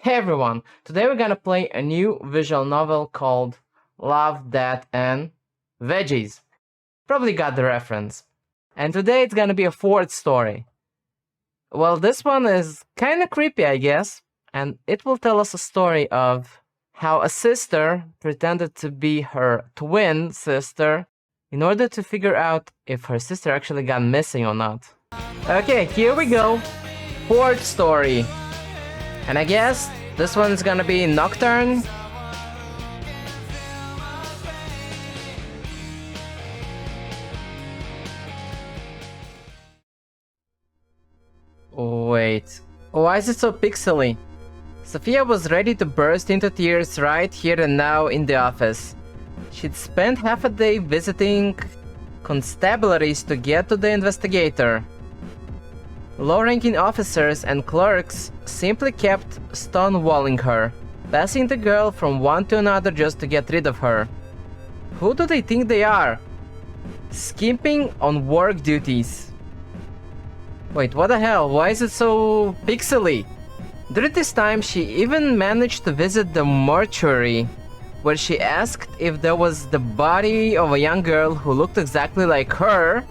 Hey everyone, today we're gonna play a new visual novel called Love, Death and Veggies. Probably got the reference. And today it's gonna be a fourth story. Well, this one is kinda creepy, I guess, and it will tell us a story of how a sister pretended to be her twin sister in order to figure out if her sister actually got missing or not. Okay, here we go. Fourth story. And I guess this one's gonna be Nocturne. Wait, why is it so pixely? Sophia was ready to burst into tears right here and now in the office. She'd spent half a day visiting constabularies to get to the investigator. Low-ranking officers and clerks simply kept stonewalling her, passing the girl from one to another just to get rid of her. Who do they think they are? Skimping on work duties. Wait, what the hell? Why is it so pixely? During this time, she even managed to visit the mortuary, where she asked if there was the body of a young girl who looked exactly like her.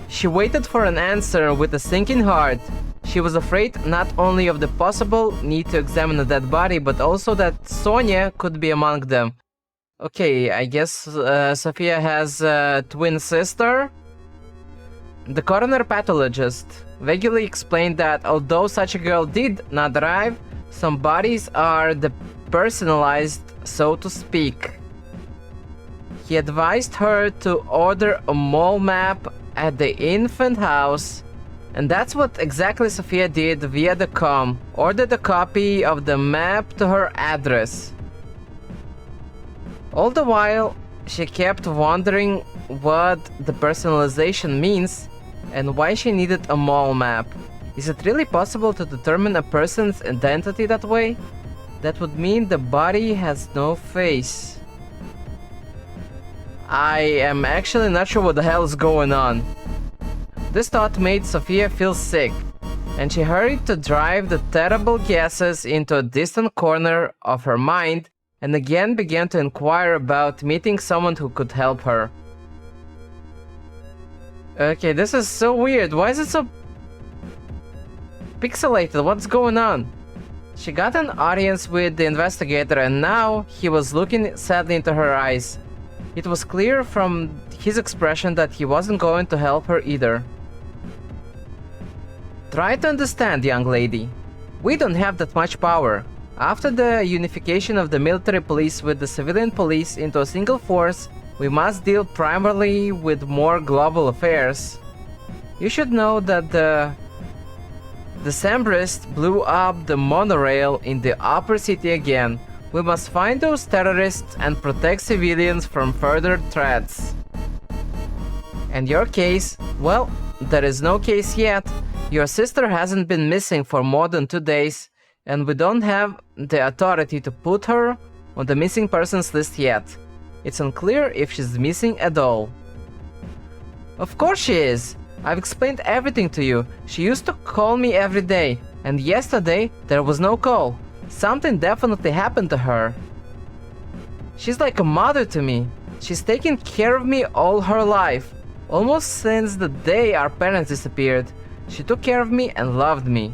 She waited for an answer with a sinking heart. She was afraid not only of the possible need to examine a dead body, but also that Sonia could be among them. Okay, I guess Sophia has a twin sister? The coroner pathologist vaguely explained that although such a girl did not arrive, some bodies are depersonalized, so to speak. He advised her to order a mole map at the infant house, and that's what exactly Sophia did via the comm. Ordered a copy of the map to her address. All the while, she kept wondering what the personalization means and why she needed a mole map. Is it really possible to determine a person's identity that way? That would mean the body has no face. I am actually not sure what the hell is going on. This thought made Sophia feel sick, and she hurried to drive the terrible guesses into a distant corner of her mind and again began to inquire about meeting someone who could help her. Okay, this is so weird. Why is it so pixelated? What's going on? She got an audience with the investigator, and now he was looking sadly into her eyes. It was clear from his expression that he wasn't going to help her either. Try to understand, young lady. We don't have that much power. After the unification of the military police with the civilian police into a single force, we must deal primarily with more global affairs. You should know that the Decembrists blew up the monorail in the upper city again. We must find those terrorists and protect civilians from further threats. And your case? Well, there is no case yet. Your sister hasn't been missing for more than 2 days, and we don't have the authority to put her on the missing persons list yet. It's unclear if she's missing at all. Of course she is! I've explained everything to you. She used to call me every day, and yesterday there was no call. Something definitely happened to her. She's like a mother to me. She's taken care of me all her life. Almost since the day our parents disappeared. She took care of me and loved me.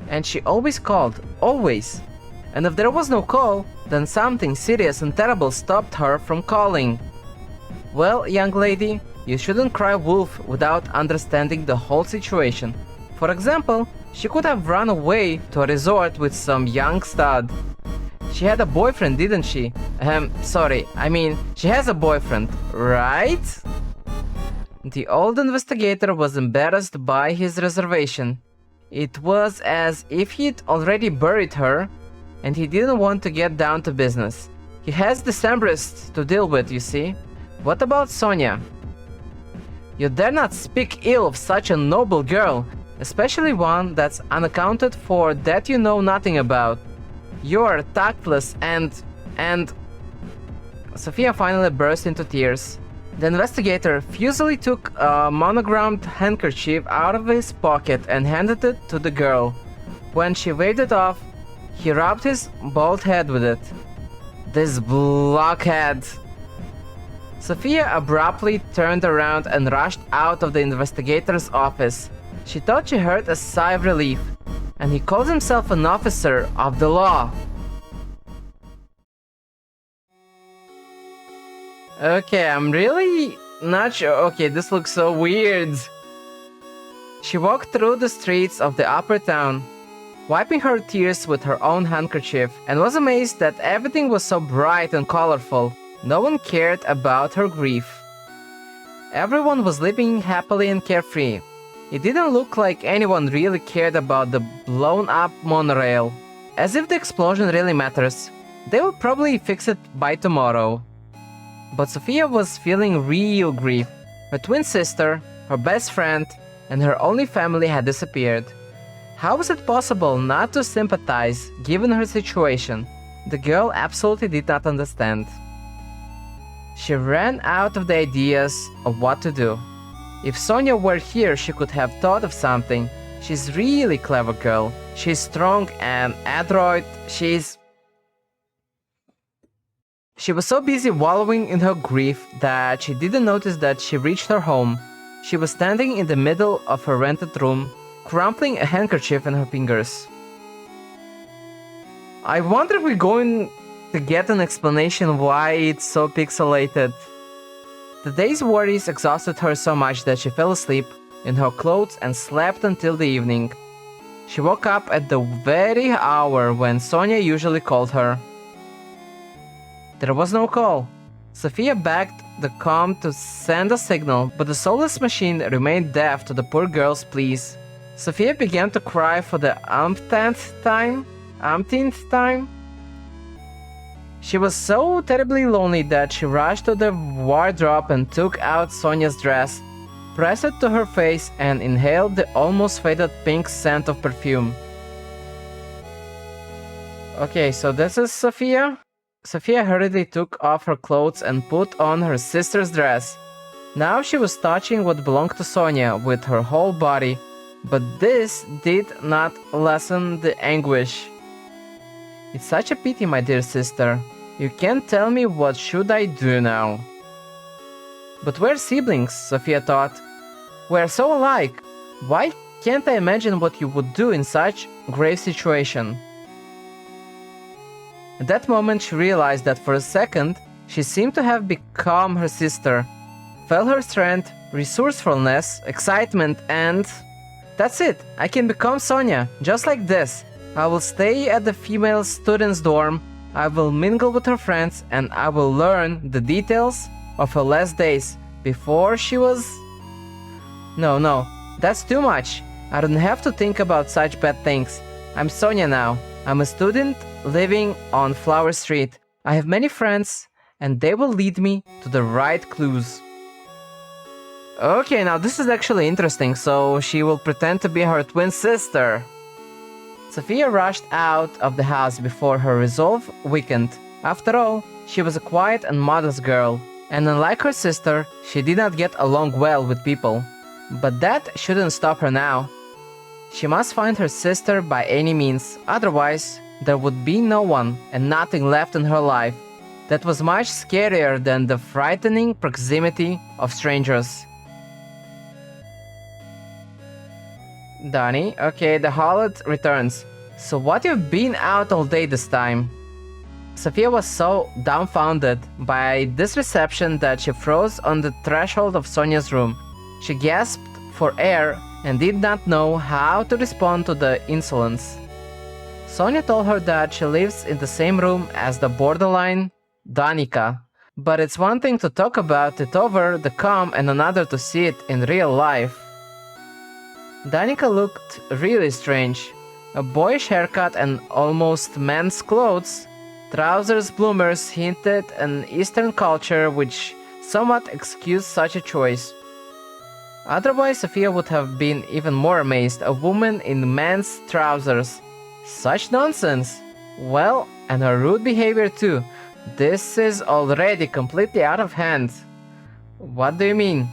And she always called, always. And if there was no call, then something serious and terrible stopped her from calling. Well, young lady, you shouldn't cry wolf without understanding the whole situation. For example, she could have run away to a resort with some young stud. She had a boyfriend, didn't she? She has a boyfriend, right? The old investigator was embarrassed by his reservation. It was as if he'd already buried her, and he didn't want to get down to business. He has Decembrists to deal with, you see. What about Sonia? You dare not speak ill of such a noble girl, especially one that's unaccounted for that you know nothing about. You're tactless and... Sophia finally burst into tears. The investigator futilely took a monogrammed handkerchief out of his pocket and handed it to the girl. When she waved it off, he rubbed his bald head with it. This blockhead! Sophia abruptly turned around and rushed out of the investigator's office. She thought she heard a sigh of relief. And he calls himself an officer of the law. Okay, I'm really not sure. Okay, this looks so weird. She walked through the streets of the upper town, wiping her tears with her own handkerchief, and was amazed that everything was so bright and colorful. No one cared about her grief. Everyone was living happily and carefree. It didn't look like anyone really cared about the blown-up monorail. As if the explosion really matters. They will probably fix it by tomorrow. But Sophia was feeling real grief. Her twin sister, her best friend, and her only family had disappeared. How was it possible not to sympathize, given her situation? The girl absolutely did not understand. She ran out of the ideas of what to do. If Sonia were here, she could have thought of something. She's really clever girl. She's strong and adroit. She was so busy wallowing in her grief that she didn't notice that she reached her home. She was standing in the middle of her rented room, crumpling a handkerchief in her fingers. I wonder if we're going to get an explanation why it's so pixelated. The day's worries exhausted her so much that she fell asleep in her clothes and slept until the evening. She woke up at the very hour when Sonia usually called her. There was no call. Sophia begged the comm to send a signal, but the soulless machine remained deaf to the poor girl's pleas. Sophia began to cry for the umpteenth time. She was so terribly lonely that she rushed to the wardrobe and took out Sonia's dress, pressed it to her face, and inhaled the almost faded pink scent of perfume. Okay, so this is Sophia. Sophia hurriedly took off her clothes and put on her sister's dress. Now she was touching what belonged to Sonia with her whole body, but this did not lessen the anguish. It's such a pity, my dear sister. You can't tell me what should I do now. But we're siblings, Sophia thought. We're so alike. Why can't I imagine what you would do in such grave situation? At that moment she realized that for a second she seemed to have become her sister. Felt her strength, resourcefulness, excitement, and... That's it! I can become Sonia, just like this. I will stay at the female students' dorm, I will mingle with her friends, and I will learn the details of her last days before she was... No, that's too much. I don't have to think about such bad things. I'm Sonia now. I'm a student living on Flower Street. I have many friends, and they will lead me to the right clues. Okay, now this is actually interesting, so she will pretend to be her twin sister. Sophia rushed out of the house before her resolve weakened. After all, she was a quiet and modest girl, and unlike her sister, she did not get along well with people. But that shouldn't stop her now. She must find her sister by any means, otherwise there would be no one and nothing left in her life. That was much scarier than the frightening proximity of strangers. Donnie, okay, the harlot returns. So what, you've been out all day this time? Sophia was so dumbfounded by this reception that she froze on the threshold of Sonia's room. She gasped for air and did not know how to respond to the insolence. Sonia told her that she lives in the same room as the borderline Danica, but it's one thing to talk about it over the comm and another to see it in real life. Danica looked really strange. A boyish haircut and almost men's clothes. Trousers bloomers hinted an Eastern culture which somewhat excused such a choice. Otherwise, Sophia would have been even more amazed. A woman in men's trousers. Such nonsense! Well, and her rude behavior too. This is already completely out of hand. What do you mean?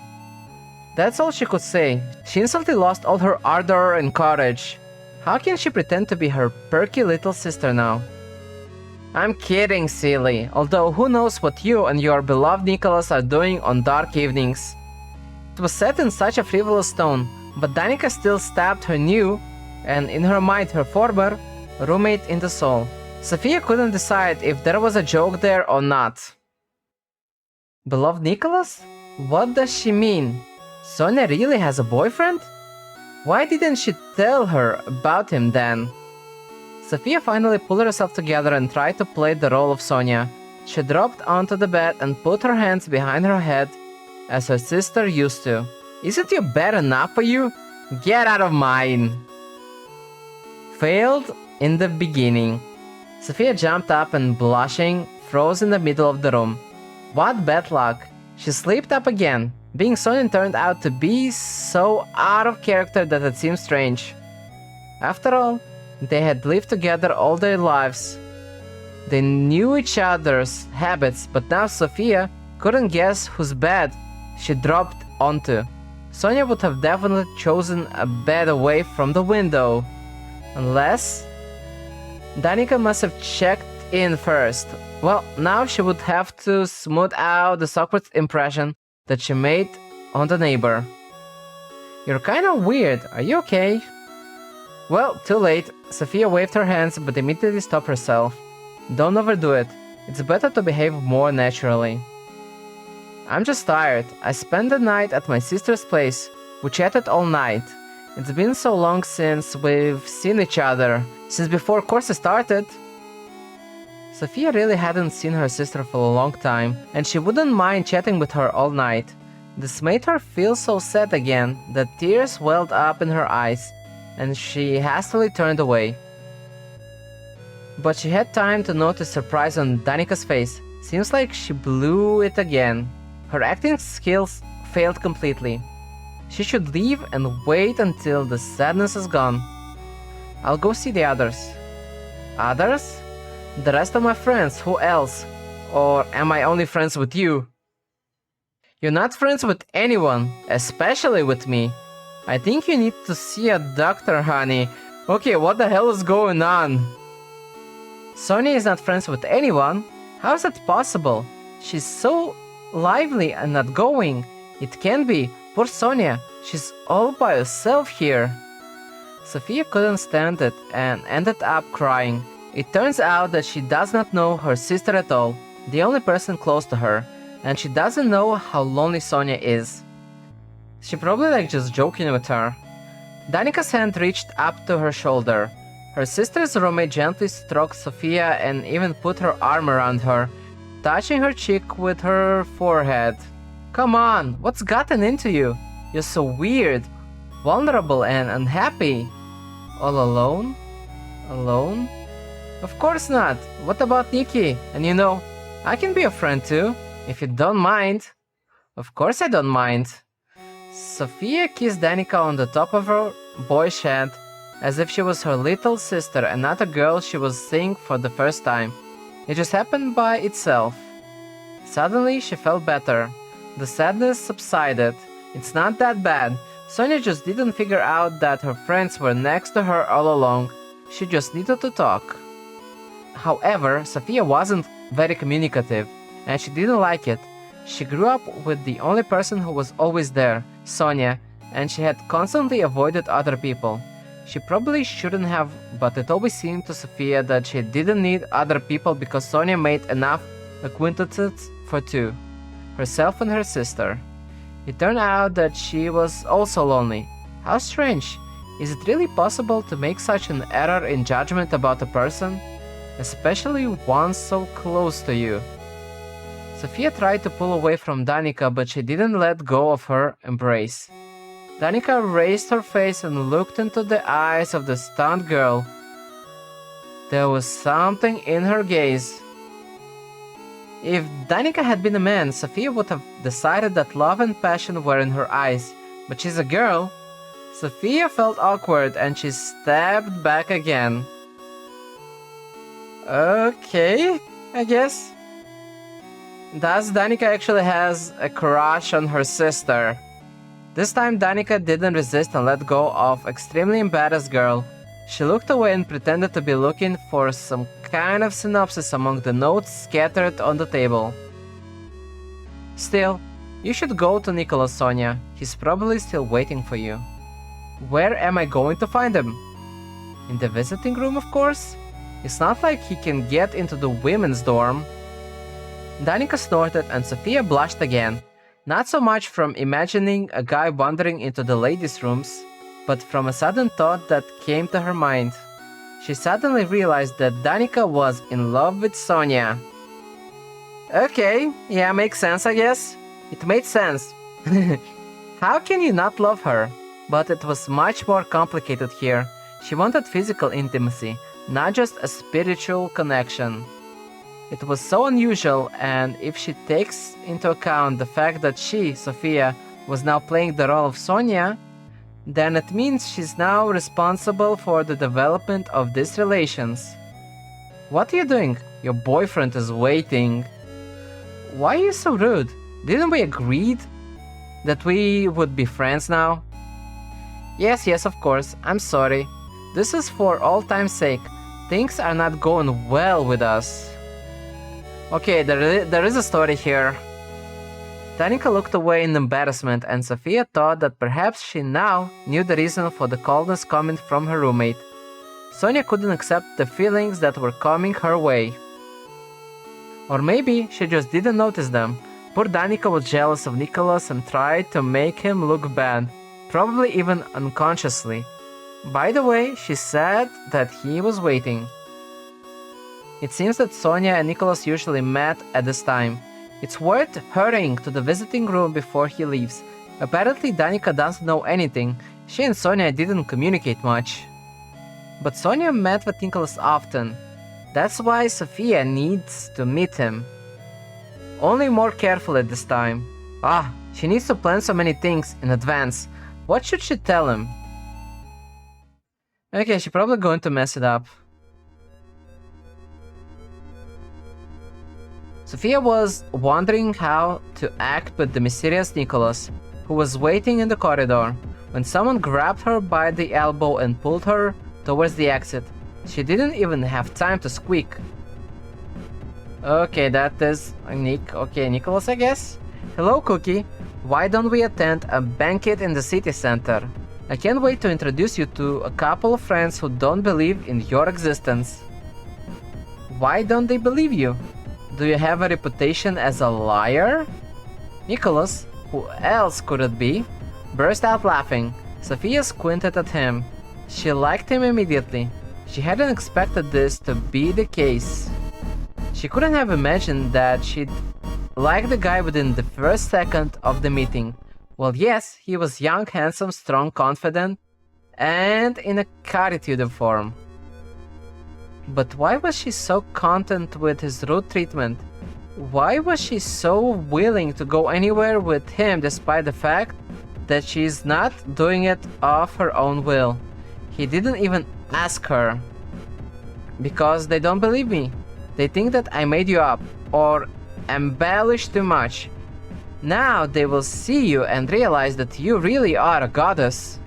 That's all she could say. She instantly lost all her ardor and courage. How can she pretend to be her perky little sister now? I'm kidding, silly. Although who knows what you and your beloved Nicholas are doing on dark evenings. It was set in such a frivolous tone, but Danica still stabbed her new, and in her mind her former, roommate in the soul. Sophia couldn't decide if there was a joke there or not. Beloved Nicholas? What does she mean? Sonia really has a boyfriend? Why didn't she tell her about him then? Sophia finally pulled herself together and tried to play the role of Sonia. She dropped onto the bed and put her hands behind her head, as her sister used to. Isn't your bed enough for you? Get out of mine! Failed in the beginning. Sophia jumped up and, blushing, froze in the middle of the room. What bad luck! She slipped up again. Being Sonia turned out to be so out of character that it seemed strange. After all, they had lived together all their lives. They knew each other's habits, but now Sophia couldn't guess whose bed she dropped onto. Sonia would have definitely chosen a bed away from the window. Unless... Danica must have checked in first. Well, now she would have to smooth out the awkward impression that she made on the neighbor. You're kinda weird, are you okay? Well, too late. Sophia waved her hands but immediately stopped herself. Don't overdo it. It's better to behave more naturally. I'm just tired. I spent the night at my sister's place. We chatted all night. It's been so long since we've seen each other. Since before courses started. Sophia really hadn't seen her sister for a long time, and she wouldn't mind chatting with her all night. This made her feel so sad again that tears welled up in her eyes, and she hastily turned away. But she had time to notice surprise on Danica's face. Seems like she blew it again. Her acting skills failed completely. She should leave and wait until the sadness is gone. I'll go see the others. Others? The rest of my friends, who else? Or am I only friends with you? You're not friends with anyone, especially with me. I think you need to see a doctor, honey. Okay, what the hell is going on? Sonia is not friends with anyone? How is that possible? She's so lively and outgoing. It can't be. Poor Sonia. She's all by herself here. Sophia couldn't stand it and ended up crying. It turns out that she does not know her sister at all, the only person close to her, and she doesn't know how lonely Sonia is. She probably just joking with her. Danica's hand reached up to her shoulder. Her sister's roommate gently stroked Sophia and even put her arm around her, touching her cheek with her forehead. Come on, what's gotten into you? You're so weird, vulnerable and unhappy. All alone? Alone? Of course not. What about Nikki? And you know, I can be a friend too, if you don't mind. Of course I don't mind. Sophia kissed Danica on the top of her boyish head, as if she was her little sister and not a girl she was seeing for the first time. It just happened by itself. Suddenly she felt better. The sadness subsided. It's not that bad. Sonia just didn't figure out that her friends were next to her all along. She just needed to talk. However, Sophia wasn't very communicative, and she didn't like it. She grew up with the only person who was always there, Sonia, and she had constantly avoided other people. She probably shouldn't have, but it always seemed to Sophia that she didn't need other people because Sonia made enough acquaintances for two, herself and her sister. It turned out that she was also lonely. How strange. Is it really possible to make such an error in judgment about a person? Especially one so close to you. Sophia tried to pull away from Danica, but she didn't let go of her embrace. Danica raised her face and looked into the eyes of the stunned girl. There was something in her gaze. If Danica had been a man, Sophia would have decided that love and passion were in her eyes, but she's a girl. Sophia felt awkward and she stepped back again. Okay, I guess. Thus, Danica actually has a crush on her sister. This time, Danica didn't resist and let go of extremely embarrassed girl. She looked away and pretended to be looking for some kind of synopsis among the notes scattered on the table. Still, you should go to Nicholas, Sonia. He's probably still waiting for you. Where am I going to find him? In the visiting room, of course? It's not like he can get into the women's dorm. Danica snorted and Sophia blushed again. Not so much from imagining a guy wandering into the ladies' rooms, but from a sudden thought that came to her mind. She suddenly realized that Danica was in love with Sonia. Okay, yeah, makes sense, I guess. It made sense. How can you not love her? But it was much more complicated here. She wanted physical intimacy, not just a spiritual connection. It was so unusual, and if she takes into account the fact that she, Sophia, was now playing the role of Sonia, then it means she's now responsible for the development of these relations. What are you doing? Your boyfriend is waiting. Why are you so rude? Didn't we agree that we would be friends now? Yes, of course, I'm sorry. This is for all time's sake. Things are not going well with us. Okay, there is a story here. Danica looked away in embarrassment, and Sophia thought that perhaps she now knew the reason for the coldness coming from her roommate. Sonia couldn't accept the feelings that were coming her way. Or maybe she just didn't notice them. Poor Danica was jealous of Nicholas and tried to make him look bad, probably even unconsciously. By the way, she said that he was waiting. It seems that Sonia and Nicholas usually met at this time. It's worth hurrying to the visiting room before he leaves. Apparently Danica doesn't know anything. She and Sonia didn't communicate much. But Sonia met with Nicholas often. That's why Sophia needs to meet him. Only more carefully this time. She needs to plan so many things in advance. What should she tell him? Okay, she's probably going to mess it up. Sophia was wondering how to act with the mysterious Nicholas, who was waiting in the corridor, when someone grabbed her by the elbow and pulled her towards the exit. She didn't even have time to squeak. Okay, that is Nicholas, I guess? Hello, Cookie. Why don't we attend a banquet in the city center? I can't wait to introduce you to a couple of friends who don't believe in your existence. Why don't they believe you? Do you have a reputation as a liar? Nicholas, who else could it be, burst out laughing. Sophia squinted at him. She liked him immediately. She hadn't expected this to be the case. She couldn't have imagined that she'd like the guy within the first second of the meeting. Well, yes, he was young, handsome, strong, confident, and in a carrot form. But why was she so content with his rude treatment? Why was she so willing to go anywhere with him despite the fact that she's not doing it of her own will? He didn't even ask her. Because they don't believe me. They think that I made you up or embellished too much. Now they will see you and realize that you really are a goddess.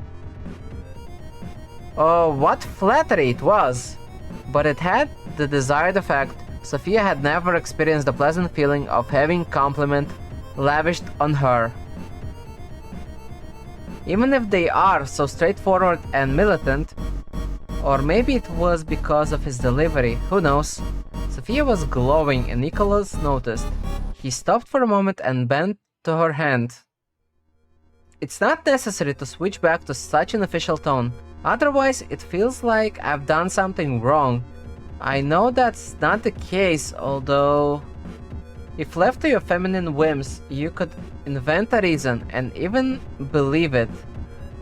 Oh, what flattery it was! But it had the desired effect. Sophia had never experienced the pleasant feeling of having compliment lavished on her. Even if they are so straightforward and militant, or maybe it was because of his delivery, who knows? Sophia was glowing and Nicholas noticed. He stopped for a moment and bent to her hand. It's not necessary to switch back to such an official tone. Otherwise, it feels like I've done something wrong. I know that's not the case, although... If left to your feminine whims, you could invent a reason and even believe it.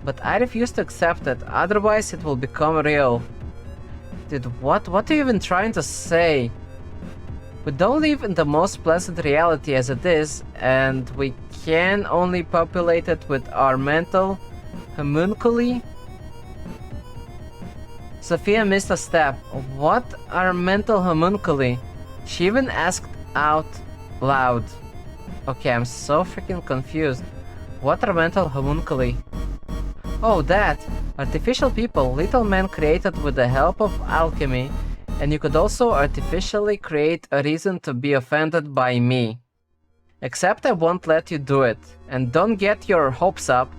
But I refuse to accept it, otherwise it will become real. Dude, what are you even trying to say? We don't live in the most pleasant reality as it is, and we can only populate it with our mental homunculi. Sophia missed a step. What are mental homunculi? She even asked out loud. Okay, I'm so freaking confused. What are mental homunculi? Oh, that! Artificial people, little men created with the help of alchemy, and you could also artificially create a reason to be offended by me. Except I won't let you do it, and don't get your hopes up.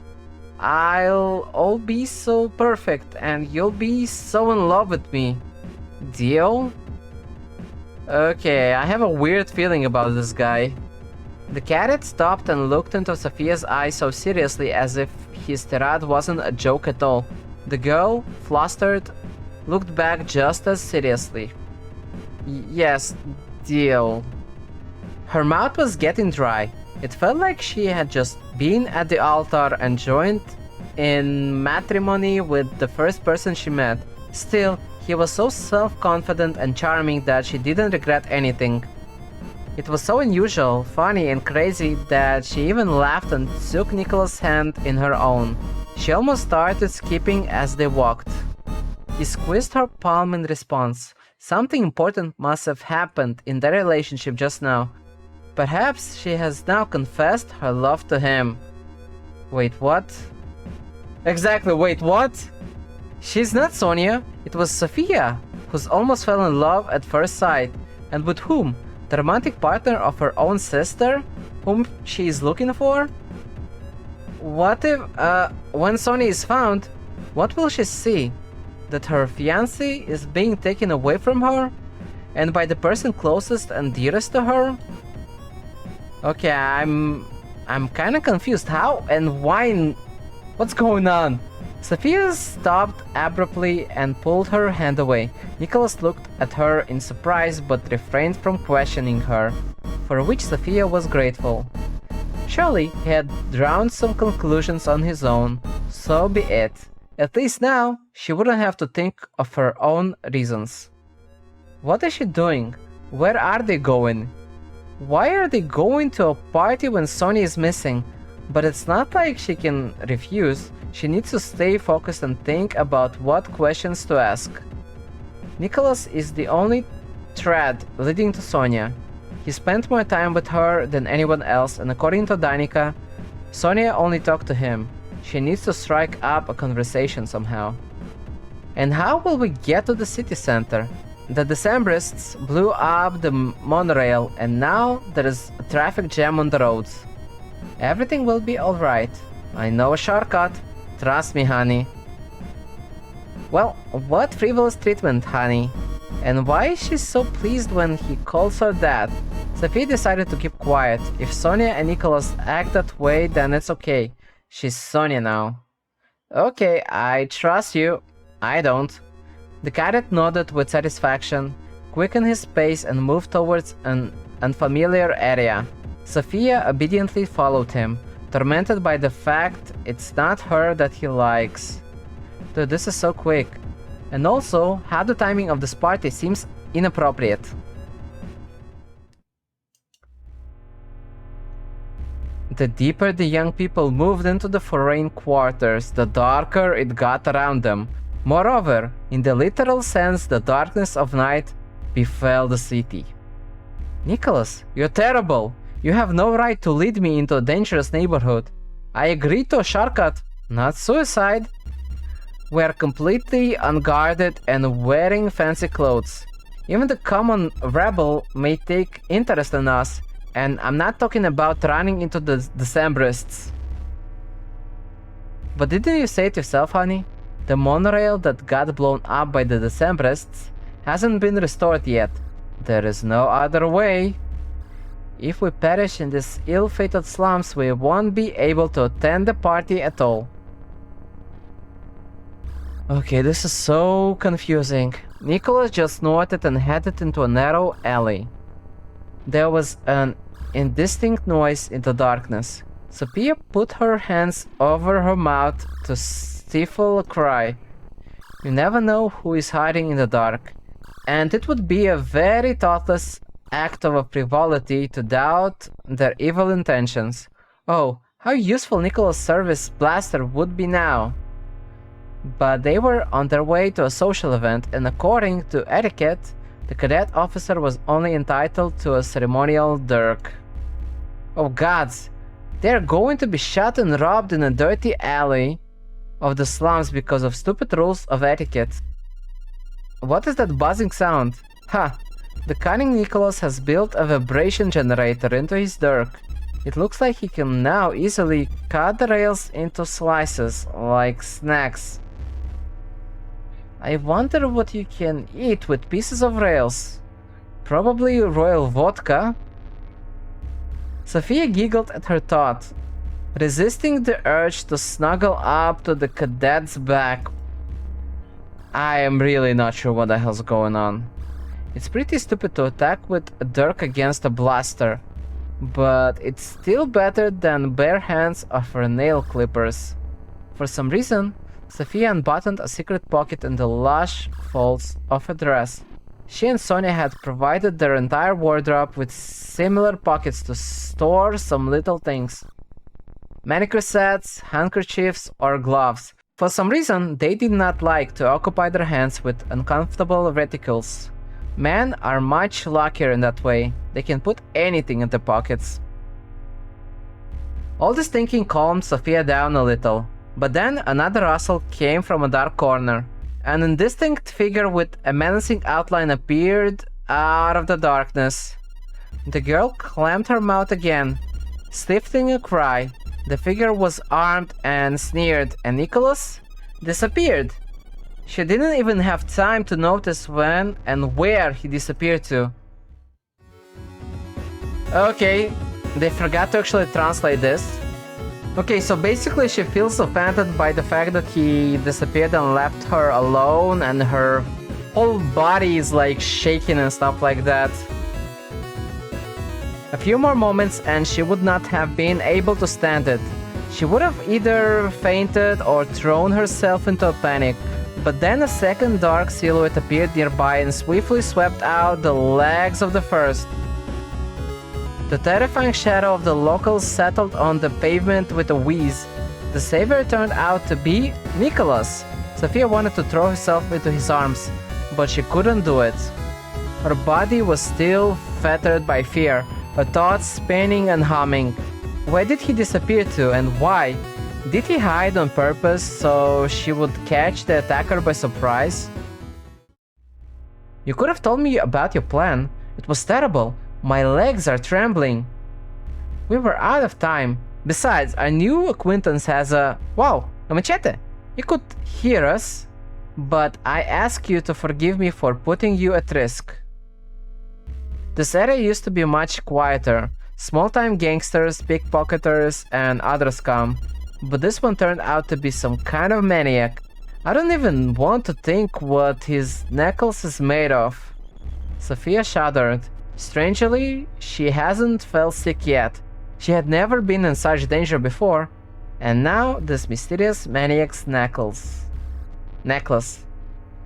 I'll all be so perfect, and you'll be so in love with me. Deal? Okay, I have a weird feeling about this guy. The cat stopped and looked into Sophia's eyes so seriously as if his tirade wasn't a joke at all. The girl, flustered, looked back just as seriously. Yes, deal. Her mouth was getting dry. It felt like she had just been at the altar and joined in matrimony with the first person she met. Still, he was so self-confident and charming that she didn't regret anything. It was so unusual, funny and crazy that she even laughed and took Nicholas' hand in her own. She almost started skipping as they walked. He squeezed her palm in response. Something important must have happened in their relationship just now. Perhaps she has now confessed her love to him. Wait, what? Exactly, wait, what? She's not Sonia. It was Sophia, who's almost fell in love at first sight. And with whom? The romantic partner of her own sister, whom she is looking for? What if, when Sonia is found, what will she see? That her fiancé is being taken away from her? And by the person closest and dearest to her? Okay, I'm kinda confused. How and why? What's going on? Sophia stopped abruptly and pulled her hand away. Nicholas looked at her in surprise but refrained from questioning her, for which Sophia was grateful. Surely he had drawn some conclusions on his own, so be it. At least now, she wouldn't have to think of her own reasons. What is she doing? Where are they going? Why are they going to a party when Sonia is missing? But it's not like she can refuse. She needs to stay focused and think about what questions to ask. Nicholas is the only thread leading to Sonia. He spent more time with her than anyone else, and according to Danica, Sonia only talked to him. She needs to strike up a conversation somehow. And how will we get to the city center? The Decembrists blew up the monorail, and now there is a traffic jam on the roads. Everything will be alright. I know a shortcut. Trust me, honey. Well, what frivolous treatment, honey. And why is she so pleased when he calls her that? Sophie decided to keep quiet. If Sonia and Nicholas act that way, then it's okay. She's Sonia now. Okay, I trust you. I don't. The cadet nodded with satisfaction, quickened his pace and moved towards an unfamiliar area. Sophia obediently followed him, tormented by the fact it's not her that he likes. Dude, this is so quick. And also, how the timing of this party seems inappropriate. The deeper the young people moved into the foreign quarters, the darker it got around them. Moreover, in the literal sense, the darkness of night befell the city. Nicholas, you're terrible! You have no right to lead me into a dangerous neighborhood. I agreed to a shortcut, not suicide. We are completely unguarded and wearing fancy clothes. Even the common rebel may take interest in us, and I'm not talking about running into the Decembrists. But didn't you say it yourself, honey? The monorail that got blown up by the Decembrists hasn't been restored yet. There is no other way. If we perish in these ill-fated slums, we won't be able to attend the party at all. Okay, this is so confusing. Nicholas just snorted and headed into a narrow alley. There was an indistinct noise in the darkness. Sophia put her hands over her mouth to stifle a cry. You never know who is hiding in the dark, and it would be a very thoughtless act of frivolity to doubt their evil intentions. Oh, how useful Nicholas' service blaster would be now. But they were on their way to a social event, and according to etiquette, The cadet officer was only entitled to a ceremonial dirk. Oh gods, they're going to be shot and robbed in a dirty alley of the slums because of stupid rules of etiquette. What is that buzzing sound? Ha! The cunning Nicholas has built a vibration generator into his dirk. It looks like he can now easily cut the rails into slices, like snacks. I wonder what you can eat with pieces of rails. Probably royal vodka? Sophia giggled at her thought, resisting the urge to snuggle up to the cadet's back. I am really not sure what the hell's going on. It's pretty stupid to attack with a dirk against a blaster, but it's still better than bare hands or for nail clippers. For some reason, Sophia unbuttoned a secret pocket in the lush folds of her dress. She and Sonia had provided their entire wardrobe with similar pockets to store some little things. Manicure sets, handkerchiefs, or gloves. For some reason, they did not like to occupy their hands with uncomfortable reticles. Men are much luckier in that way. They can put anything in their pockets. All this thinking calmed Sophia down a little, but then another rustle came from a dark corner. An indistinct figure with a menacing outline appeared out of the darkness. The girl clamped her mouth again, stifling a cry. The figure was armed and sneered, and Nicholas disappeared. She didn't even have time to notice when and where he disappeared to. Okay, they forgot to actually translate this. Okay, so basically she feels offended by the fact that he disappeared and left her alone, and her whole body is like shaking and stuff like that. A few more moments and she would not have been able to stand it. She would have either fainted or thrown herself into a panic. But then a second dark silhouette appeared nearby and swiftly swept out the legs of the first. The terrifying shadow of the locals settled on the pavement with a wheeze. The savior turned out to be Nicholas. Sophia wanted to throw herself into his arms, but she couldn't do it. Her body was still fettered by fear, her thoughts spinning and humming. Where did he disappear to, and why? Did he hide on purpose so she would catch the attacker by surprise? You could have told me about your plan. It was terrible. My legs are trembling. We were out of time. Besides, our new acquaintance has a machete. You could hear us, but I ask you to forgive me for putting you at risk. This area used to be much quieter. Small-time gangsters, pickpocketers, and other scum. But this one turned out to be some kind of maniac. I don't even want to think what his necklace is made of. Sophia shuddered. Strangely, she hasn't felt sick yet. She had never been in such danger before. And now, this mysterious maniac's necklace.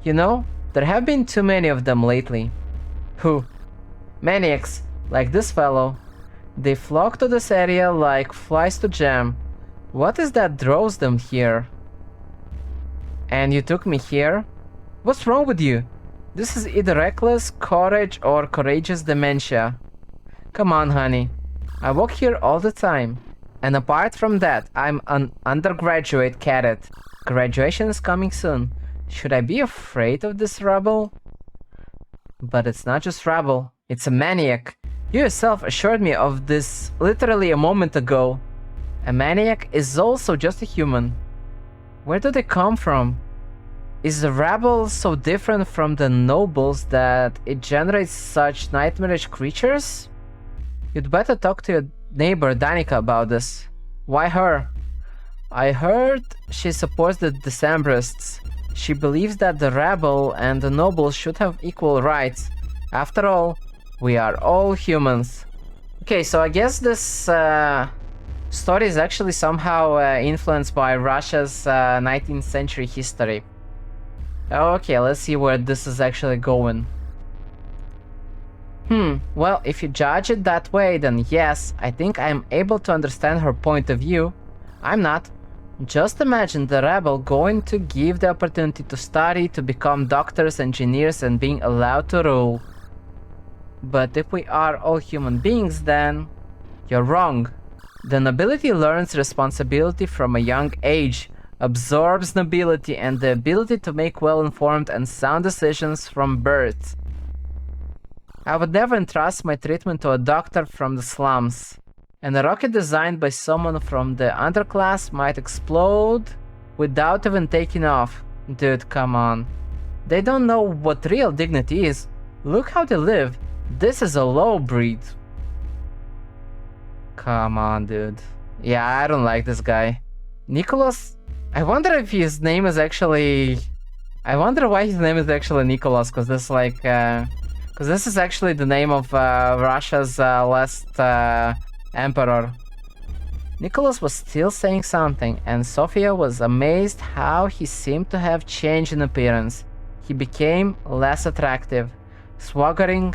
You know, there have been too many of them lately. Who? Maniacs, like this fellow. They flock to this area like flies to jam. What is that draws them here? And you took me here? What's wrong with you? This is either reckless courage or courageous dementia. Come on, honey. I walk here all the time. And apart from that, I'm an undergraduate cadet. Graduation is coming soon. Should I be afraid of this rebel? But it's not just rebel. It's a maniac. You yourself assured me of this literally a moment ago. A maniac is also just a human. Where do they come from? Is the rabble so different from the nobles that it generates such nightmarish creatures? You'd better talk to your neighbor Danica about this. Why her? I heard she supports the Decembrists. She believes that the rabble and the nobles should have equal rights. After all, we are all humans. Okay, so I guess this story is actually somehow influenced by Russia's 19th century history. Okay, let's see where this is actually going. Well, if you judge it that way, then yes, I think I'm able to understand her point of view. I'm not. Just imagine the rebel going to give the opportunity to study, to become doctors, engineers, and being allowed to rule. But if we are all human beings, then you're wrong. The nobility learns responsibility from a young age, absorbs nobility and the ability to make well-informed and sound decisions from birth. I would never entrust my treatment to a doctor from the slums. And a rocket designed by someone from the underclass might explode without even taking off. Dude, come on. They don't know what real dignity is. Look how they live. This is a low breed. Come on, dude. Yeah, I don't like this guy. Nicholas? I wonder if his name is actually... I wonder why his name is actually Nicholas, because this is like... Because this is actually the name of Russia's last... Emperor. Nicholas was still saying something, and Sophia was amazed how he seemed to have changed in appearance. He became less attractive, swaggering,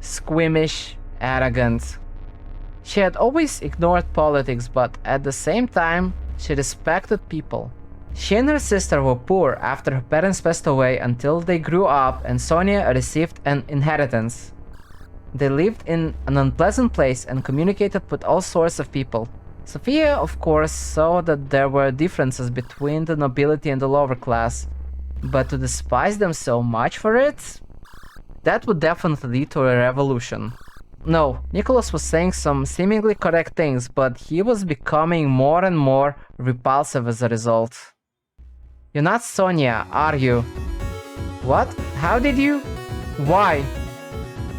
squeamish, arrogant. She had always ignored politics, but at the same time, she respected people. She and her sister were poor after her parents passed away until they grew up and Sonia received an inheritance. They lived in an unpleasant place and communicated with all sorts of people. Sophia, of course, saw that there were differences between the nobility and the lower class, but to despise them so much for it? That would definitely lead to a revolution. No, Nicholas was saying some seemingly correct things, but he was becoming more and more repulsive as a result. You're not Sonia, are you? What? How did you? Why?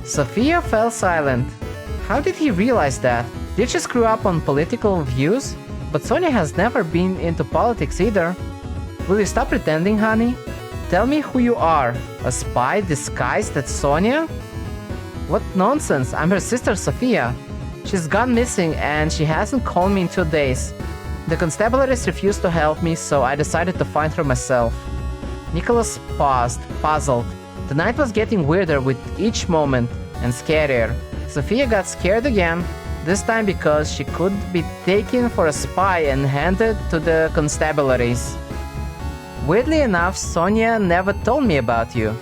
Sophia fell silent. How did he realize that? Did she screw up on political views? But Sonia has never been into politics either. Will you stop pretending, honey? Tell me who you are. A spy disguised as Sonia? What nonsense, I'm her sister Sophia. She's gone missing and she hasn't called me in 2 days. The constabularies refused to help me, so I decided to find her myself. Nicholas paused, puzzled. The night was getting weirder with each moment, and scarier. Sophia got scared again, this time because she could be taken for a spy and handed to the constabularies. Weirdly enough, Sonia never told me about you.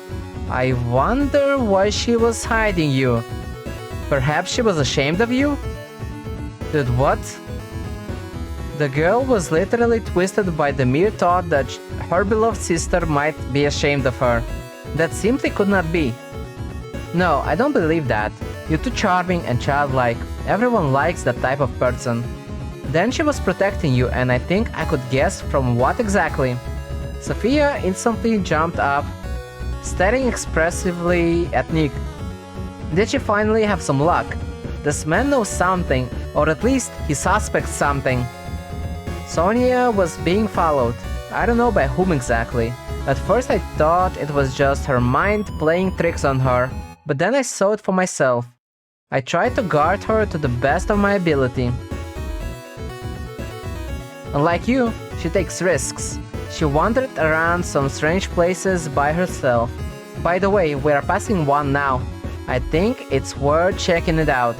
I wonder why she was hiding you. Perhaps she was ashamed of you? Dude, what? The girl was literally twisted by the mere thought that her beloved sister might be ashamed of her. That simply could not be. No, I don't believe that. You're too charming and childlike. Everyone likes that type of person. Then she was protecting you, and I think I could guess from what exactly. Sophia instantly jumped up, staring expressively at Nick. Did she finally have some luck? This man knows something, or at least he suspects something. Sonia was being followed. I don't know by whom exactly. At first I thought it was just her mind playing tricks on her, but then I saw it for myself. I tried to guard her to the best of my ability. Unlike you, she takes risks. She wandered around some strange places by herself. By the way, we are passing one now. I think it's worth checking it out.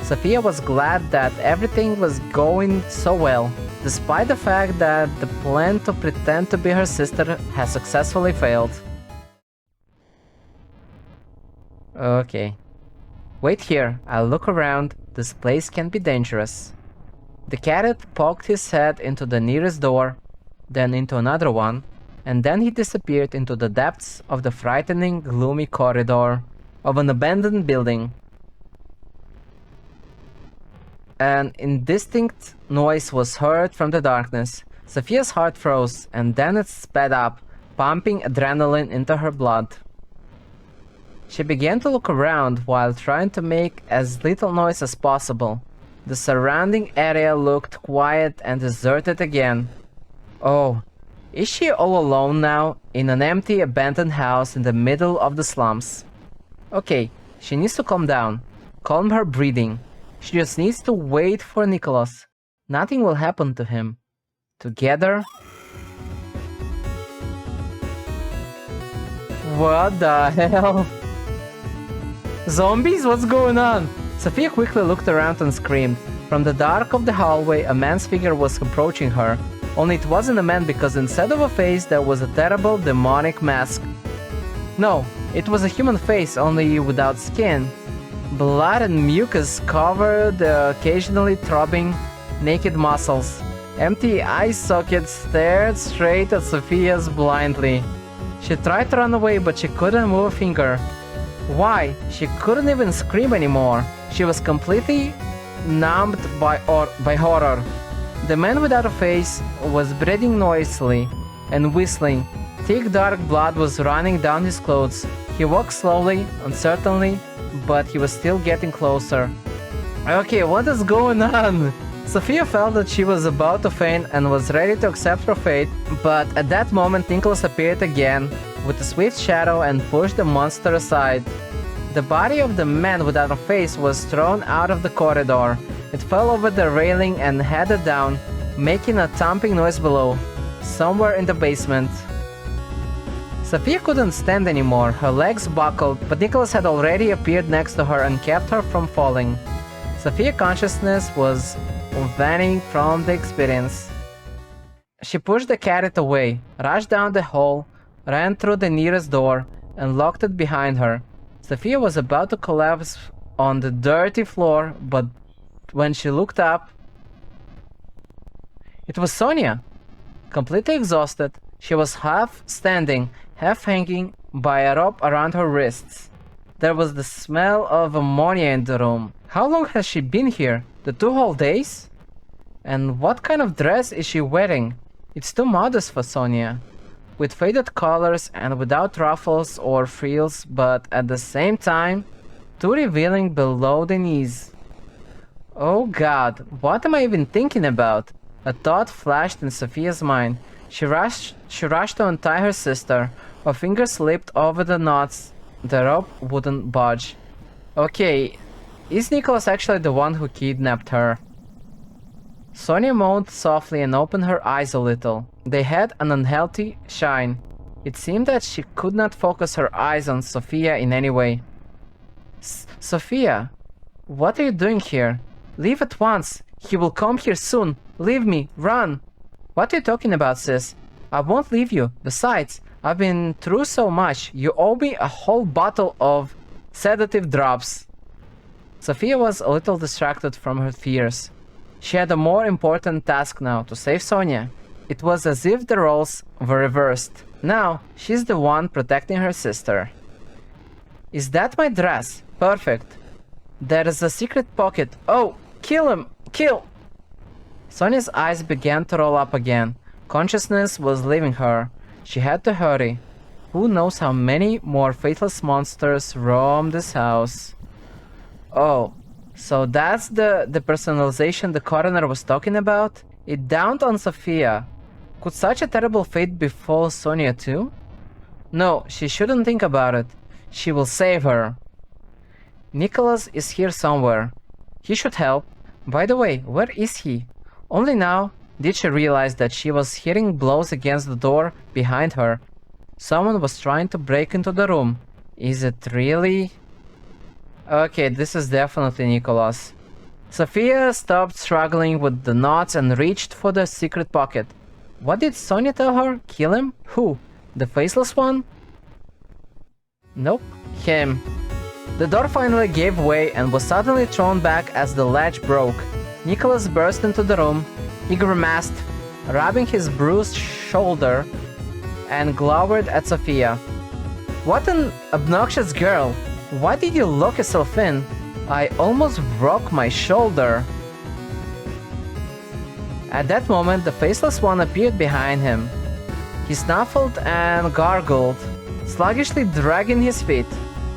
Sophia was glad that everything was going so well, despite the fact that the plan to pretend to be her sister has successfully failed. Okay. Wait here, I'll look around. This place can be dangerous. The cadet poked his head into the nearest door, then into another one, and then he disappeared into the depths of the frightening, gloomy corridor of an abandoned building. An indistinct noise was heard from the darkness. Sophia's heart froze, and then it sped up, pumping adrenaline into her blood. She began to look around while trying to make as little noise as possible. The surrounding area looked quiet and deserted again. Oh, is she all alone now, in an empty, abandoned house in the middle of the slums? Okay, she needs to calm down, calm her breathing. She just needs to wait for Nicholas. Nothing will happen to him. Together... What the hell? Zombies? What's going on? Sophia quickly looked around and screamed. From the dark of the hallway, a man's figure was approaching her. Only it wasn't a man because instead of a face there was a terrible demonic mask. No, it was a human face, only without skin. Blood and mucus covered the occasionally throbbing naked muscles. Empty eye sockets stared straight at Sophia's blindly. She tried to run away, but she couldn't move a finger. Why? She couldn't even scream anymore. She was completely numbed by horror. The man without a face was breathing noisily and whistling. Thick dark blood was running down his clothes. He walked slowly, uncertainly, but he was still getting closer. Okay, what is going on? Sophia felt that she was about to faint and was ready to accept her fate, but at that moment Nicholas appeared again with a swift shadow and pushed the monster aside. The body of the man without a face was thrown out of the corridor. It fell over the railing and headed down, making a thumping noise below, somewhere in the basement. Sophia couldn't stand anymore. Her legs buckled, but Nicholas had already appeared next to her and kept her from falling. Sophia's consciousness was vanished from the experience. She pushed the carrot away, rushed down the hall, ran through the nearest door, and locked it behind her. Sophia was about to collapse on the dirty floor, but when she looked up, it was Sonia. Completely exhausted, she was half standing, half hanging by a rope around her wrists. There was the smell of ammonia in the room. How long has she been here? The 2 whole days? And what kind of dress is she wearing? It's too modest for Sonia. With faded colors and without ruffles or frills, but at the same time, too revealing below the knees. Oh god, what am I even thinking about? A thought flashed in Sophia's mind. She rushed to untie her sister. Her fingers slipped over the knots. The rope wouldn't budge. Okay, is Nicholas actually the one who kidnapped her? Sonia moaned softly and opened her eyes a little. They had an unhealthy shine. It seemed that she could not focus her eyes on Sophia in any way. Sophia, what are you doing here? Leave at once. He will come here soon. Leave me. Run. What are you talking about, sis? I won't leave you. Besides, I've been through so much. You owe me a whole bottle of sedative drops. Sophia was a little distracted from her fears. She had a more important task now, to save Sonia. It was as if the roles were reversed. Now, she's the one protecting her sister. Is that my dress? Perfect. There is a secret pocket. Oh, kill him! Kill! Sonia's eyes began to roll up again. Consciousness was leaving her. She had to hurry. Who knows how many more faithless monsters roam this house. Oh, so that's the personalization the coroner was talking about? It dawned on Sophia. Could such a terrible fate befall Sonia too? No, she shouldn't think about it. She will save her. Nicholas is here somewhere. He should help. By the way, where is he? Only now did she realize that she was hearing blows against the door behind her. Someone was trying to break into the room. Is it really? Okay, this is definitely Nicholas. Sophia stopped struggling with the knots and reached for the secret pocket. What did Sonia tell her? Kill him? Who? The faceless one? Nope, him. The door finally gave way and was suddenly thrown back as the latch broke. Nicholas burst into the room. He grimaced, rubbing his bruised shoulder, and glowered at Sophia. What an obnoxious girl! Why did you lock yourself in? I almost broke my shoulder. At that moment, the faceless one appeared behind him. He snuffled and gargled, sluggishly dragging his feet.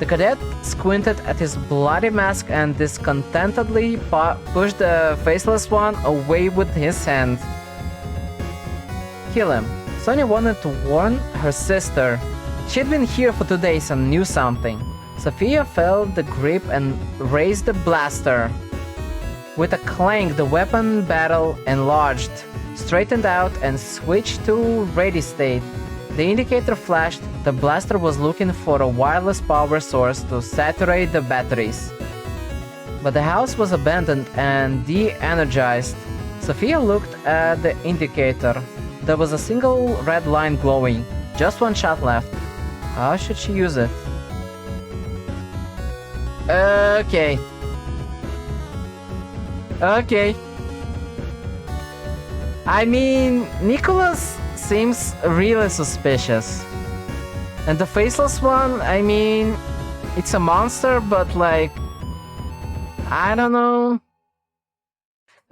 The cadet squinted at his bloody mask and discontentedly pushed the faceless one away with his hand. Kill him. Sonia wanted to warn her sister. She'd been here for 2 days and knew something. Sophia felt the grip and raised the blaster. With a clang, the weapon barrel enlarged, straightened out, and switched to ready state. The indicator flashed. The blaster was looking for a wireless power source to saturate the batteries. But the house was abandoned and de-energized. Sophia looked at the indicator. There was a single red line glowing. Just one shot left. How should she use it? Okay. Okay. I mean, Nicholas seems really suspicious. And the faceless one, I mean, it's a monster, but like, I don't know.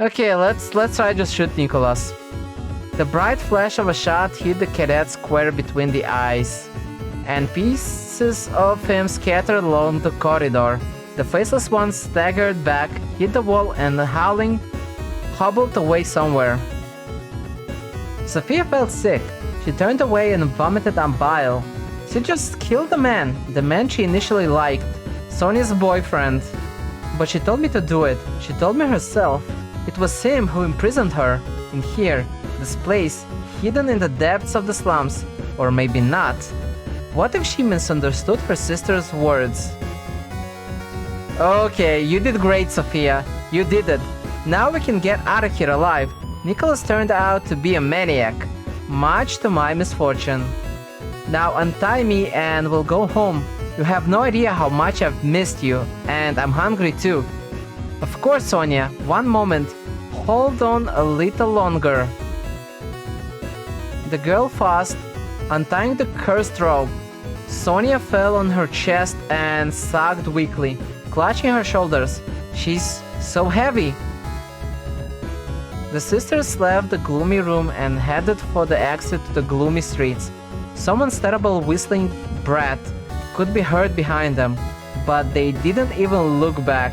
Okay, let's try just shoot Nicholas. The bright flash of a shot hit the cadet square between the eyes, and pieces of him scattered along the corridor. The faceless one staggered back, hit the wall, and howling, hobbled away somewhere. Sophia felt sick. She turned away and vomited on bile. She just killed the man she initially liked, Sonia's boyfriend. But she told me to do it. She told me herself. It was him who imprisoned her, in here, this place, hidden in the depths of the slums. Or maybe not. What if she misunderstood her sister's words? Okay, you did great, Sophia. You did it. Now we can get out of here alive. Nicholas turned out to be a maniac, much to my misfortune. Now untie me and we'll go home. You have no idea how much I've missed you, and I'm hungry too. Of course, Sonia. One moment. Hold on a little longer. The girl fussed, untying the cursed rope. Sonia fell on her chest and sagged weakly, clutching her shoulders. She's so heavy. The sisters left the gloomy room and headed for the exit to the gloomy streets. Someone's terrible whistling breath could be heard behind them, but they didn't even look back.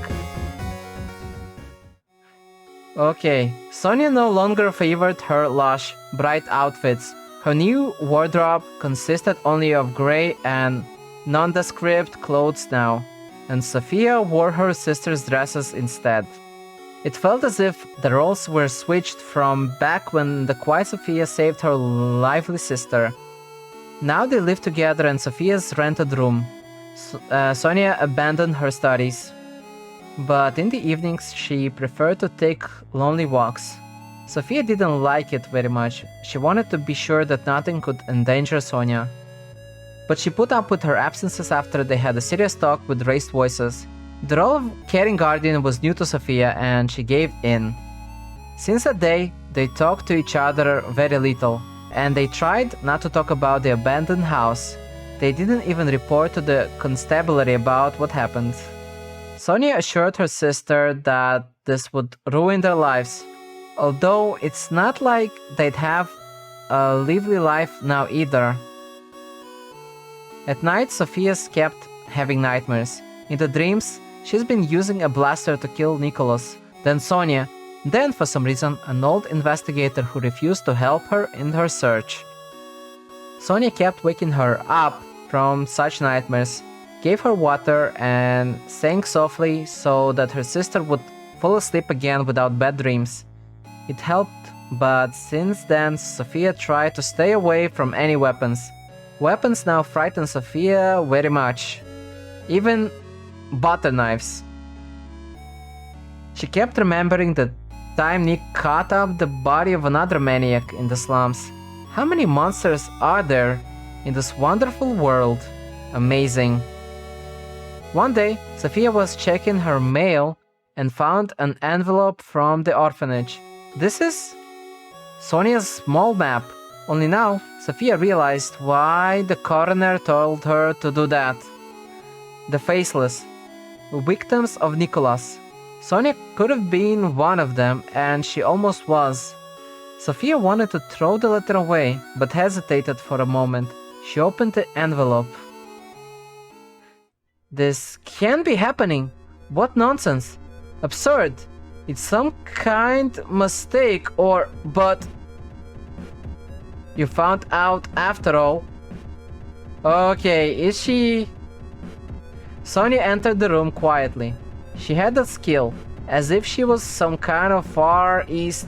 Okay, Sonia no longer favored her lush, bright outfits. Her new wardrobe consisted only of grey and nondescript clothes now, and Sophia wore her sister's dresses instead. It felt as if the roles were switched from back when the quiet Sophia saved her lively sister. Now they lived together in Sophia's rented room. Sonia abandoned her studies, but in the evenings she preferred to take lonely walks. Sophia didn't like it very much. She wanted to be sure that nothing could endanger Sonia. But she put up with her absences after they had a serious talk with raised voices. The role of caring guardian was new to Sophia, and she gave in. Since that day, they talked to each other very little, and they tried not to talk about the abandoned house. They didn't even report to the constabulary about what happened. Sonia assured her sister that this would ruin their lives, although it's not like they'd have a lively life now either. At night, Sophia's kept having nightmares. In the dreams, she's been using a blaster to kill Nicholas, then Sonia, then for some reason an old investigator who refused to help her in her search. Sonia kept waking her up from such nightmares, gave her water and sang softly so that her sister would fall asleep again without bad dreams. It helped, but since then Sophia tried to stay away from any weapons. Weapons now frighten Sophia very much. Even butter knives. She kept remembering the time Nick cut up the body of another maniac in the slums. How many monsters are there in this wonderful world? Amazing. One day, Sophia was checking her mail and found an envelope from the orphanage. This is Sonia's small map. Only now, Sophia realized why the coroner told her to do that. The faceless, victims of Nicholas. Sonia could have been one of them, and she almost was. Sophia wanted to throw the letter away, but hesitated for a moment. She opened the envelope. This can't be happening. What nonsense. Absurd. It's some kind mistake but... You found out after all. Okay, is she... Sonia entered the room quietly. She had a skill, as if she was some kind of Far East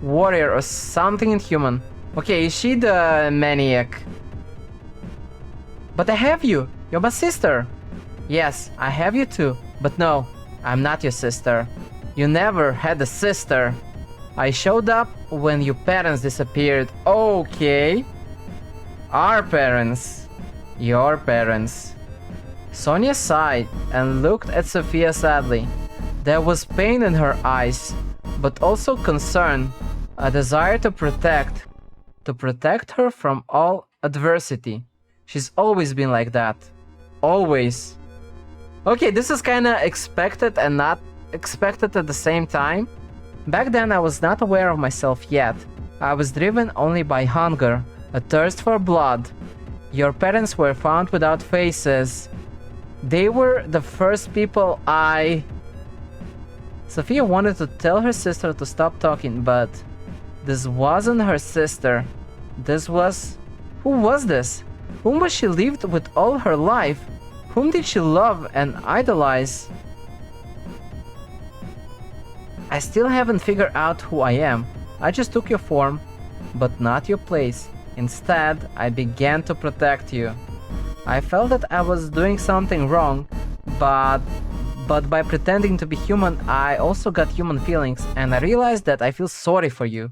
warrior or something inhuman. Okay, is she the maniac? But I have you! You're my sister! Yes, I have you too, but no, I'm not your sister. You never had a sister. I showed up when your parents disappeared. Okay. Our parents. Your parents. Sonia sighed and looked at Sophia sadly. There was pain in her eyes, but also concern, a desire to protect her from all adversity. She's always been like that. Always. Okay, this is kinda expected and not expected at the same time. Back then I was not aware of myself yet. I was driven only by hunger, a thirst for blood. Your parents were found without faces. They were the first people Sophia wanted to tell her sister to stop talking, but this wasn't her sister. This was... Who was this? Whom was she lived with all her life? Whom did she love and idolize? I still haven't figured out who I am. I just took your form, but not your place. Instead, I began to protect you. I felt that I was doing something wrong, but by pretending to be human, I also got human feelings, and I realized that I feel sorry for you.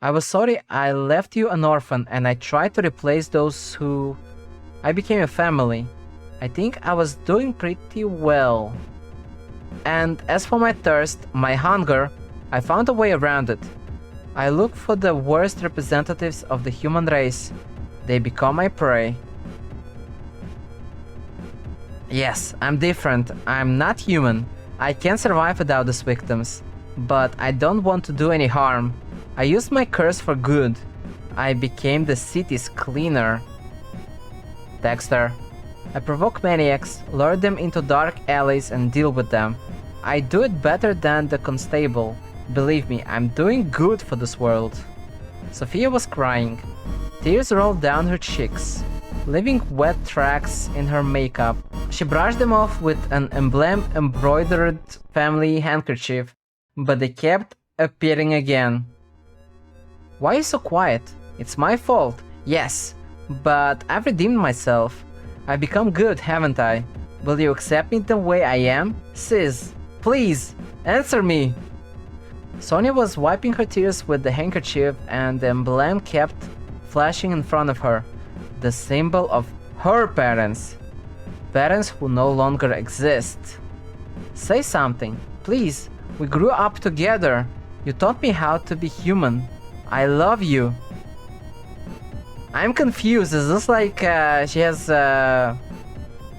I was sorry I left you an orphan, and I tried to replace those who... I became a family. I think I was doing pretty well. And as for my thirst, my hunger, I found a way around it. I look for the worst representatives of the human race. They become my prey. Yes, I'm different. I'm not human. I can't survive without these victims. But I don't want to do any harm. I used my curse for good. I became the city's cleaner. Dexter. I provoke maniacs, lure them into dark alleys and deal with them. I do it better than the constable. Believe me, I'm doing good for this world. Sophia was crying. Tears rolled down her cheeks, leaving wet tracks in her makeup. She brushed them off with an emblem-embroidered family handkerchief, but they kept appearing again. Why are you so quiet? It's my fault, yes, but I've redeemed myself. I've become good, haven't I? Will you accept me the way I am? Sis, please, answer me! Sonia was wiping her tears with the handkerchief, and the emblem kept flashing in front of her. The symbol of her parents. Parents who no longer exist. Say something, please. We grew up together. You taught me how to be human. I love you. I'm confused. Is this like she has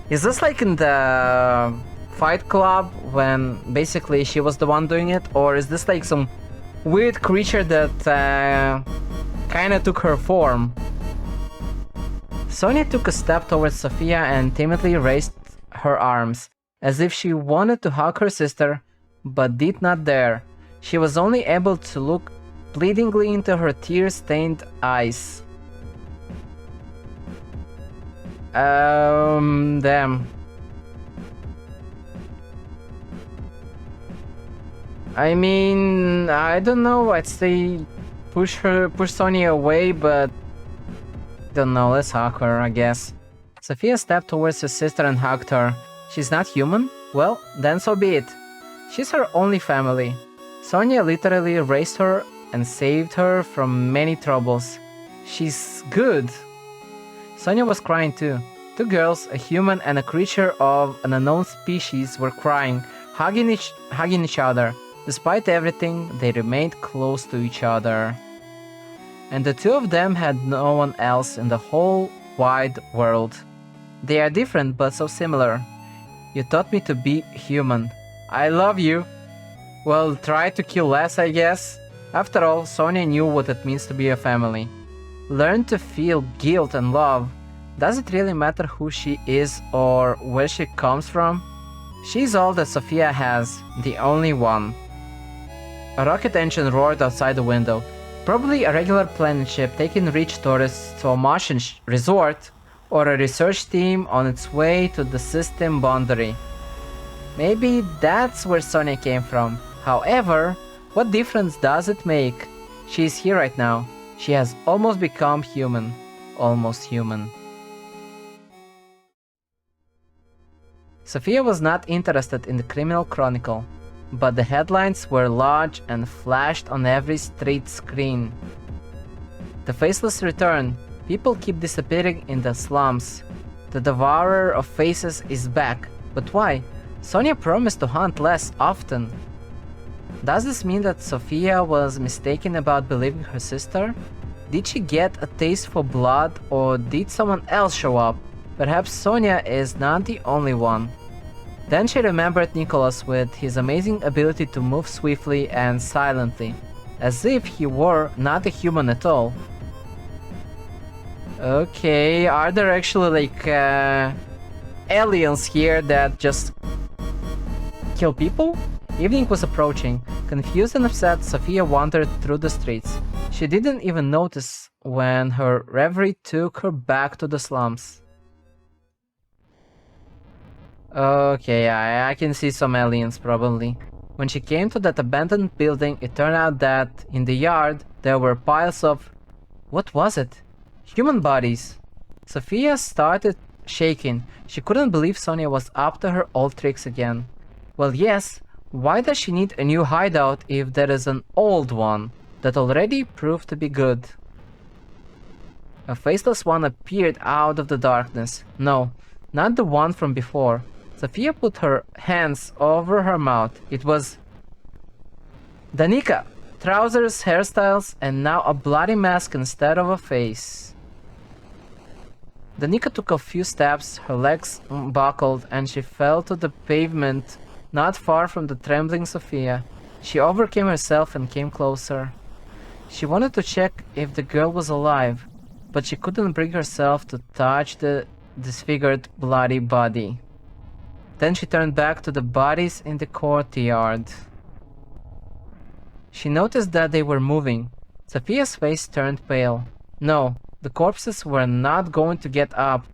is this like in the Fight Club when basically she was the one doing it, or is this like some weird creature that kinda took her form? Sonia took a step towards Sophia and timidly raised her arms, as if she wanted to hug her sister, but did not dare. She was only able to look pleadingly into her tear-stained eyes. Damn. I mean, I don't know, I'd say push Sonia away, but don't know, let's hug her, I guess. Sophia stepped towards her sister and hugged her. She's not human? Well, then so be it. She's her only family. Sonia literally raised her and saved her from many troubles. She's good. Sonia was crying too. Two girls, a human and a creature of an unknown species, were crying, hugging each other. Despite everything, they remained close to each other. And the two of them had no one else in the whole wide world. They are different but so similar. You taught me to be human. I love you. Well, try to kill less, I guess. After all, Sonia knew what it means to be a family. Learn to feel guilt and love. Does it really matter who she is or where she comes from? She's all that Sophia has, the only one. A rocket engine roared outside the window. Probably a regular planet ship taking rich tourists to a Martian resort, or a research team on its way to the system boundary. Maybe that's where Sonia came from. However, what difference does it make? She is here right now. She has almost become human. Almost human. Sophia was not interested in the criminal chronicle. but the headlines were large and flashed on every street screen. The faceless return. People keep disappearing in the slums. The devourer of faces is back. But why? Sonia promised to hunt less often. Does this mean that Sophia was mistaken about believing her sister? Did she get a taste for blood, or did someone else show up? Perhaps Sonia is not the only one. Then she remembered Nicholas with his amazing ability to move swiftly and silently, as if he were not a human at all. Okay, are there actually like aliens here that just kill people? Evening was approaching. Confused and upset, Sophia wandered through the streets. She didn't even notice when her reverie took her back to the slums. Okay, I can see some aliens probably. When she came to that abandoned building, it turned out that in the yard there were piles of... what was it? Human bodies. Sophia started shaking. She couldn't believe Sonia was up to her old tricks again. Well, yes, why does she need a new hideout if there is an old one that already proved to be good? A faceless one appeared out of the darkness. No, not the one from before. Sophia put her hands over her mouth. It was Danica. Trousers, hairstyles, and now a bloody mask instead of a face. Danica took a few steps, her legs buckled, and she fell to the pavement not far from the trembling Sophia. She overcame herself and came closer. She wanted to check if the girl was alive, but she couldn't bring herself to touch the disfigured, bloody body. Then she turned back to the bodies in the courtyard. She noticed that they were moving. Sophia's face turned pale. No, the corpses were not going to get up.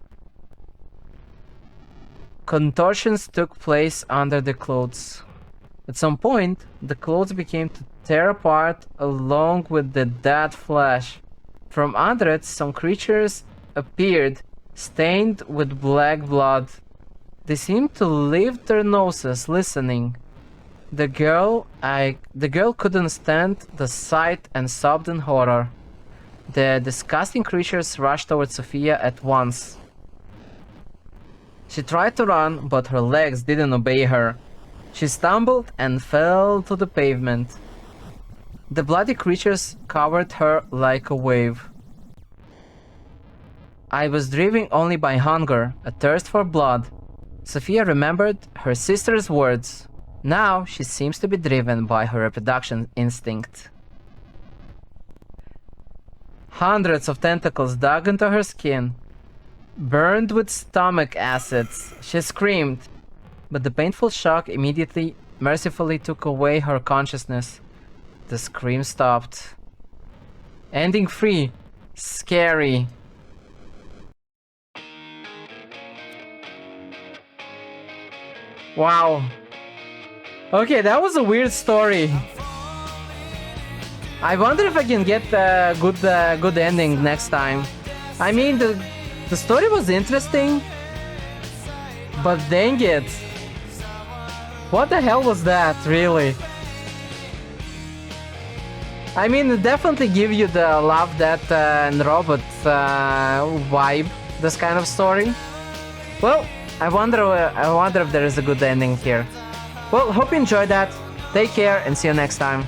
Contortions took place under the clothes. At some point, the clothes began to tear apart along with the dead flesh. From under it, some creatures appeared, stained with black blood. They seemed to lift their noses, listening. The girl couldn't stand the sight and sobbed in horror. The disgusting creatures rushed towards Sophia at once. She tried to run, but her legs didn't obey her. She stumbled and fell to the pavement. The bloody creatures covered her like a wave. I was driven only by hunger, a thirst for blood. Sophia remembered her sister's words. Now she seems to be driven by her reproduction instinct. Hundreds of tentacles dug into her skin. Burned with stomach acids, she screamed, but the painful shock immediately, mercifully took away her consciousness. The scream stopped. Ending free. Scary. Wow. Okay, that was a weird story. I wonder if I can get a good ending next time. I mean, the story was interesting, but dang it. What the hell was that, really? I mean, it definitely give you the Love, Death and Robot vibe, this kind of story. Well, I wonder if there is a good ending here. Well, hope you enjoyed that. Take care and see you next time.